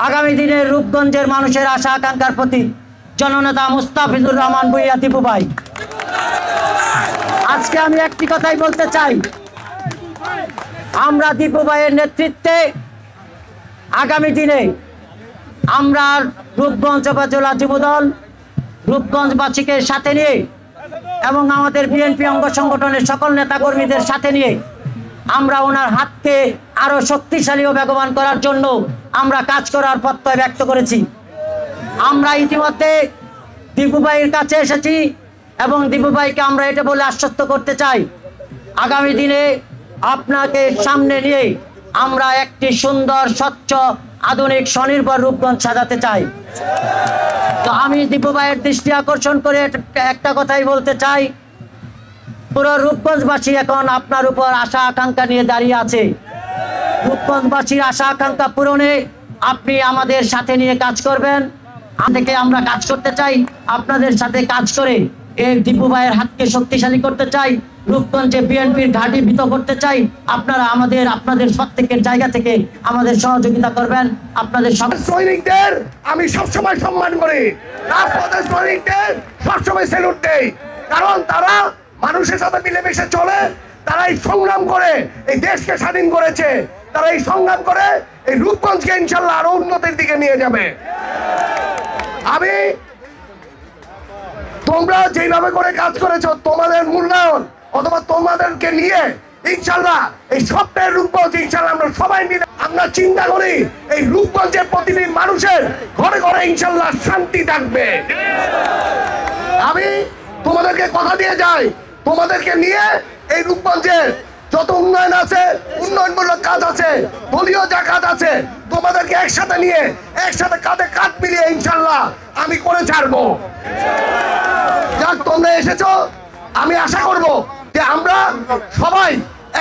আগামী দিনের রূপগঞ্জের মানুষের আশা আকাঙ্ক্ষার প্রতি জননেতা মুস্তাফিজুর রহমান ভূঁইয়া দীপু ভাই, আজকে আমি একটি কথাই বলতে চাই, আমরা দীপু ভাইয়ের নেতৃত্বে আগামী দিনে আমরা রূপগঞ্জ উপজেলা যুবদল রূপগঞ্জবাসীকে সাথে নিয়ে এবং আমাদের বিএনপি অঙ্গ সংগঠনের সকল নেতাকর্মীদের সাথে নিয়ে আমরা ওনার হাতকে আরো শক্তিশালী ও বেগবান করার জন্য আমরা কাজ করার প্রত্যয় ব্যক্ত করেছি। আমরা ইতিমধ্যে দীপু ভাইয়ের কাছে এসেছি এবং দীপু ভাইকে আমরা এটা বলে আশ্বস্ত করতে চাই, আগামী দিনে আপনাকে সামনে নিয়ে আমরা একটি সুন্দর স্বচ্ছ আধুনিক স্বনির্ভর রূপগঞ্জ সাজাতে চাই। তো আমি দীপু ভাইয়ের দৃষ্টি আকর্ষণ করে একটা কথাই বলতে চাই, পুরো রূপগঞ্জবাসী এখন আপনার উপর আশা আকাঙ্ক্ষা নিয়ে দাঁড়িয়ে আছে। রূপগঞ্জবাসীর আশা আকাঙ্ক্ষা পূরণে আপনি আমাদের সাথে নিয়ে কাজ করবেন। থেকে আমরা কাজ করতে চাই, আপনাদের সাথে কাজ করে এই দীপু ভাইয়ের হাতকে শক্তিশালী করতে চাই, রূপগঞ্জে বিএনপির ঘাঁটি ভীত করতে চাই। আপনারা আপনাদের প্রত্যেকের জায়গা থেকে আমাদের সহযোগিতা করবেন। আপনাদের সৈনিকদের আমি সবসময় সম্মান করি, রাজপথের সৈনিকদের সবসময় স্যালুট দেই, কারণ তারা মানুষের সাথে মিলেমিশে চলে, তারা এই সংগ্রাম করে এই দেশকে স্বাধীন করেছে, তারা এই সংগ্রাম করে এই রূপগঞ্জকে ইনশাল্লাহ আরো উন্নতির দিকে নিয়ে যাবে। আমি তোমরা যেভাবে করে কাজ করেছো, তোমাদের মূল্যায়ন অথবা তোমাদেরকে নিয়ে ইনশাল্লাহ এই স্বপ্নের রূপগঞ্জ ইনশাল্লাহ আমরা সবাই মিলে আমরা চিন্তা করি এই রূপগঞ্জের প্রতিটি মানুষের ঘরে ঘরে ইনশাল্লাহ শান্তি থাকবে। আমি তোমাদেরকে কথা দিয়ে যাই, তোমাদেরকে নিয়ে এই রূপগঞ্জের যত উন্নয়ন আছে, উন্নয়নমূলক কাজ আছে, দলীয় যা কাজ আছে, তোমাদেরকে একসাথে নিয়ে একসাথে কাঁধে কাঁধ মিলিয়ে ইনশাল্লাহ আমি করে ছাড়বো। যাক, তোমরা এসেছো, আমি আশা করব যে আমরা সবাই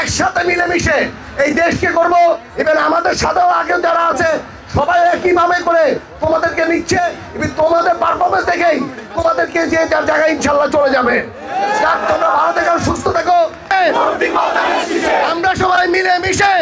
একসাথে মিলেমিশে এই দেশকে করব। এবং আমাদের সাথেও আগে যারা আছে সবাই একইভাবে করে তোমাদেরকে নিচ্ছে, এবং তোমাদের পারফরমেন্স দেখেই তোমাদেরকে যে যার জায়গায় ইনশাল্লাহ চলে যাবে। যাক, তোমরা ভালো থেকো, সুস্থ থেকো, আমরা সবাই মিলে মিশে